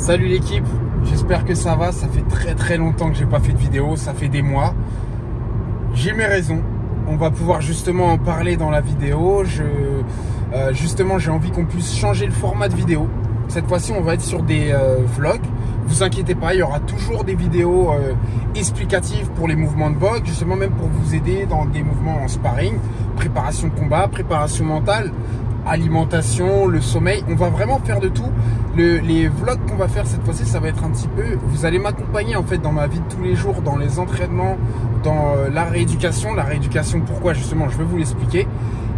Salut l'équipe, j'espère que ça va. Ça fait très longtemps que j'ai pas fait de vidéo, ça fait des mois. J'ai mes raisons. On va pouvoir justement en parler dans la vidéo. Justement, j'ai envie qu'on puisse changer le format de vidéo. Cette fois-ci, on va être sur des vlogs. Vous inquiétez pas, il y aura toujours des vidéos explicatives pour les mouvements de boxe, justement même pour vous aider dans des mouvements en sparring, préparation de combat, préparation mentale, alimentation, le sommeil. On va vraiment faire de tout. Les vlogs qu'on va faire cette fois-ci, ça va être un petit peu, vous allez m'accompagner en fait dans ma vie de tous les jours, dans les entraînements, dans la rééducation. La rééducation, pourquoi justement, je vais vous l'expliquer.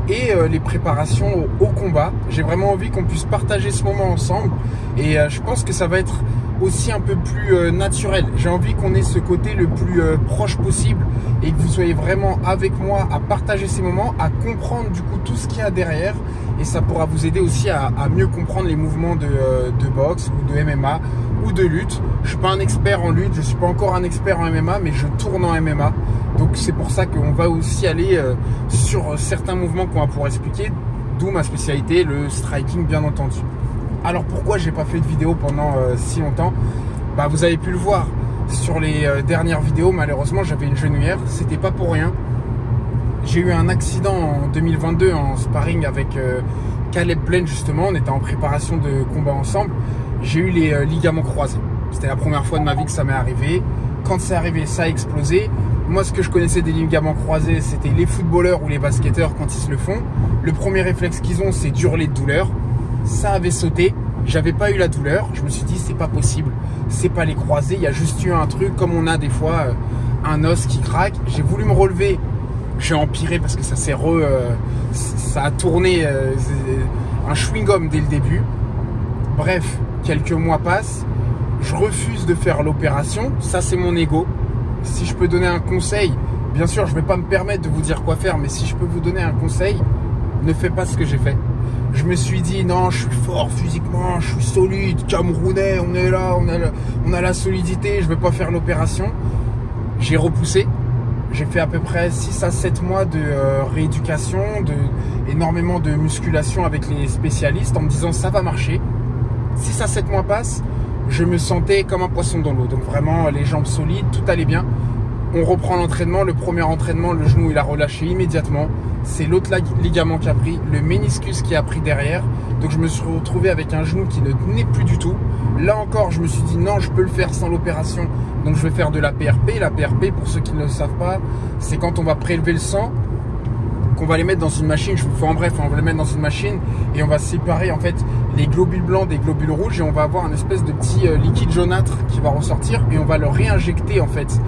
Et les préparations au combat. J'ai vraiment envie qu'on puisse partager ce moment ensemble. Et je pense que ça va être aussi un peu plus naturel. J'ai envie qu'on ait ce côté le plus proche possible et que vous soyez vraiment avec moi à partager ces moments, à comprendre du coup tout ce qu'il y a derrière. Et ça pourra vous aider aussi à mieux comprendre les mouvements de boxe ou de MMA ou de lutte. Je suis pas un expert en lutte, je suis pas encore un expert en MMA, mais je tourne en MMA. Donc c'est pour ça qu'on va aussi aller sur certains mouvements qu'on va pouvoir expliquer, d'où ma spécialité, le striking bien entendu. Alors pourquoi j'ai pas fait de vidéo pendant si longtemps? Bah, vous avez pu le voir sur les dernières vidéos, malheureusement j'avais une genouillère, c'était pas pour rien. J'ai eu un accident en 2022 en sparring avec Caleb Blaine justement, on était en préparation de combat ensemble. J'ai eu les ligaments croisés. C'était la première fois de ma vie que ça m'est arrivé. Quand c'est arrivé, ça a explosé. Moi, ce que je connaissais des ligaments croisés, c'était les footballeurs ou les basketteurs quand ils se le font. Le premier réflexe qu'ils ont, c'est d'hurler de douleur. Ça avait sauté. J'avais pas eu la douleur. Je me suis dit, c'est pas possible. C'est pas les croisés. Il y a juste eu un truc, comme on a des fois un os qui craque. J'ai voulu me relever. J'ai empiré parce que ça s'est ça a tourné un chewing-gum dès le début. Bref, quelques mois passent. Je refuse de faire l'opération. Ça, c'est mon ego. Si je peux donner un conseil, bien sûr, je ne vais pas me permettre de vous dire quoi faire, mais si je peux vous donner un conseil, ne faites pas ce que j'ai fait. Je me suis dit, non, je suis fort physiquement, je suis solide, camerounais, on est là, on a la solidité, je ne vais pas faire l'opération. J'ai repoussé. J'ai fait à peu près 6 à 7 mois de rééducation, énormément de musculation avec les spécialistes en me disant, ça va marcher. 6 à 7 mois passent. Je me sentais comme un poisson dans l'eau. Donc vraiment les jambes solides, tout allait bien. On reprend l'entraînement. Le premier entraînement, le genou il a relâché immédiatement. C'est l'autre ligament qui a pris, le méniscus qui a pris derrière. Donc je me suis retrouvé avec un genou qui ne tenait plus du tout. Là encore, je me suis dit non, je peux le faire sans l'opération. Donc je vais faire de la PRP. La PRP, pour ceux qui ne le savent pas, c'est quand on va prélever le sang, qu'on va les mettre dans une machine, en bref, on va les mettre dans une machine et on va séparer en fait les globules blancs des globules rouges et on va avoir une espèce de petit liquide jaunâtre qui va ressortir et on va le réinjecter en fait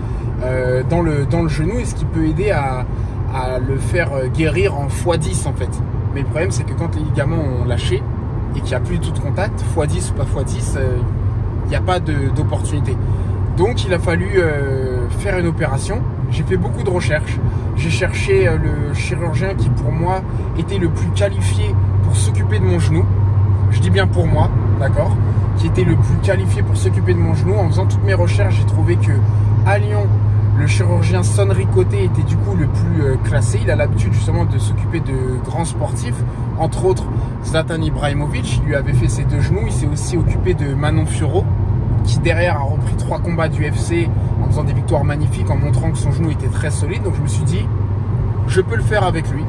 dans le genou, et ce qui peut aider à le faire guérir en x10 en fait. Mais le problème c'est que quand les ligaments ont lâché et qu'il n'y a plus du tout de contact, x10 ou pas x10, il n'y a pas d'opportunité. Donc il a fallu faire une opération. J'ai fait beaucoup de recherches. J'ai cherché le chirurgien qui pour moi était le plus qualifié pour s'occuper de mon genou. Je dis bien pour moi, d'accord, qui était le plus qualifié pour s'occuper de mon genou. En faisant toutes mes recherches, j'ai trouvé que à Lyon, le chirurgien Son Ricoté était du coup le plus classé. Il a l'habitude justement de s'occuper de grands sportifs, entre autres Zlatan Ibrahimovic. Il lui avait fait ses 2 genoux. Il s'est aussi occupé de Manon Fiorot, qui derrière a repris 3 combats d'UFC en faisant des victoires magnifiques, en montrant que son genou était très solide. Donc je me suis dit, je peux le faire avec lui.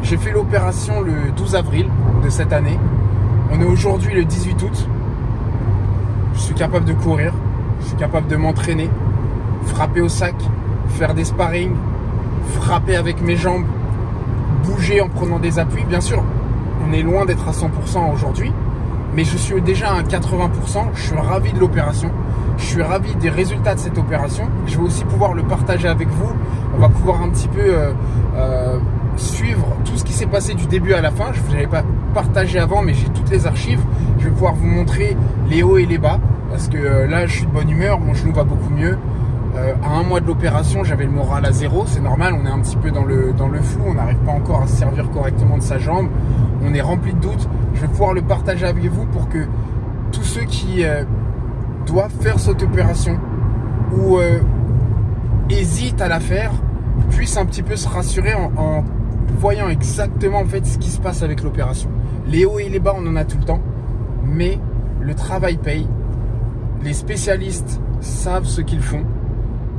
J'ai fait l'opération le 12 avril de cette année. On est aujourd'hui le 18 août. Je suis capable de courir, je suis capable de m'entraîner, frapper au sac, faire des sparring, frapper avec mes jambes, bouger en prenant des appuis. Bien sûr, on est loin d'être à 100% aujourd'hui, mais je suis déjà à 80%. Je suis ravi de l'opération. Je suis ravi des résultats de cette opération. Je vais aussi pouvoir le partager avec vous. On va pouvoir un petit peu suivre tout ce qui s'est passé du début à la fin. Je ne vous avais pas partagé avant, mais j'ai toutes les archives. Je vais pouvoir vous montrer les hauts et les bas. Parce que là, je suis de bonne humeur. Mon genou va beaucoup mieux. À 1 mois de l'opération, j'avais le moral à 0. C'est normal, on est un petit peu dans le flou. On n'arrive pas encore à se servir correctement de sa jambe. On est rempli de doutes. Je vais pouvoir le partager avec vous pour que tous ceux qui doivent faire cette opération ou hésitent à la faire puissent un petit peu se rassurer en voyant exactement en fait ce qui se passe avec l'opération. Les hauts et les bas, on en a tout le temps, mais le travail paye. Les spécialistes savent ce qu'ils font.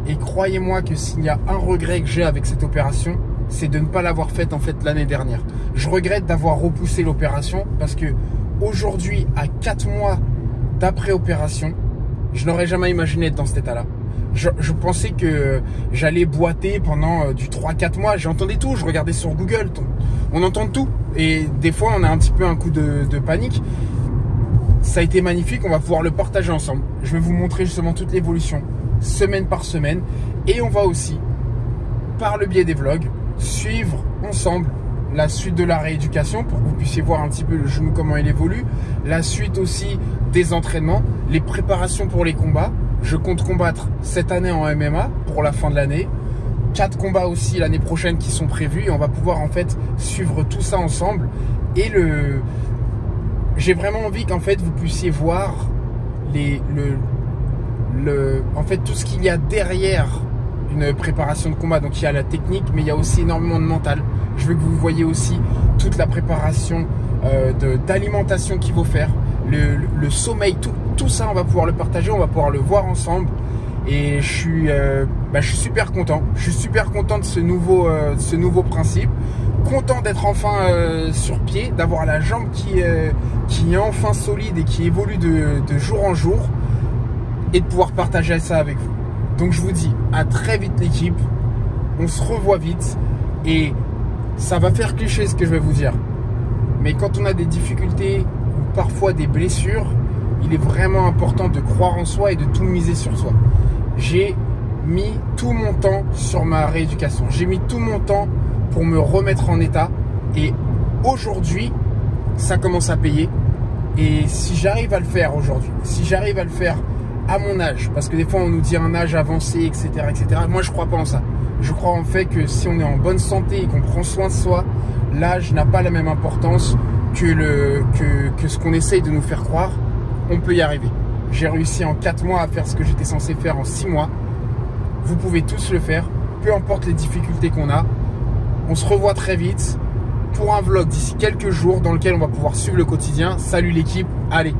Et croyez-moi que s'il y a un regret que j'ai avec cette opération, c'est de ne pas l'avoir faite en fait l'année dernière. Je regrette d'avoir repoussé l'opération parce que aujourd'hui, à 4 mois d'après opération, je n'aurais jamais imaginé être dans cet état-là. Je pensais que j'allais boiter pendant du 3-4 mois. J'entendais tout, je regardais sur Google. On entend tout. Et des fois, on a un petit peu un coup de panique. Ça a été magnifique, on va pouvoir le partager ensemble. Je vais vous montrer justement toute l'évolution, semaine par semaine. Et on va aussi, par le biais des vlogs, suivre ensemble la suite de la rééducation pour que vous puissiez voir un petit peu le genou, comment il évolue. La suite aussi des entraînements, les préparations pour les combats. Je compte combattre cette année en MMA pour la fin de l'année. 4 combats aussi l'année prochaine qui sont prévus. Et on va pouvoir en fait suivre tout ça ensemble. Et j'ai vraiment envie qu'en fait vous puissiez voir en fait tout ce qu'il y a derrière une préparation de combat. Donc il y a la technique, mais il y a aussi énormément de mental. Je veux que vous voyez aussi toute la préparation d'alimentation qu'il faut faire, le sommeil, tout ça on va pouvoir le partager, on va pouvoir le voir ensemble. Et je suis super content. Je suis super content de ce nouveau principe. Content d'être enfin sur pied, d'avoir la jambe qui est enfin solide et qui évolue de jour en jour, et de pouvoir partager ça avec vous. Donc je vous dis à très vite l'équipe, on se revoit vite, et ça va faire cliché ce que je vais vous dire, mais quand on a des difficultés ou parfois des blessures, il est vraiment important de croire en soi et de tout miser sur soi. J'ai mis tout mon temps sur ma rééducation, j'ai mis tout mon temps pour me remettre en état, et aujourd'hui ça commence à payer. Et si j'arrive à le faire aujourd'hui, si j'arrive à le faire à mon âge, parce que des fois on nous dit un âge avancé, etc., etc. Moi je crois pas en ça. Je crois en fait que si on est en bonne santé et qu'on prend soin de soi, l'âge n'a pas la même importance que ce qu'on essaye de nous faire croire. On peut y arriver. J'ai réussi en 4 mois à faire ce que j'étais censé faire en 6 mois. Vous pouvez tous le faire, peu importe les difficultés qu'on a. On se revoit très vite pour un vlog d'ici quelques jours dans lequel on va pouvoir suivre le quotidien. Salut l'équipe, allez!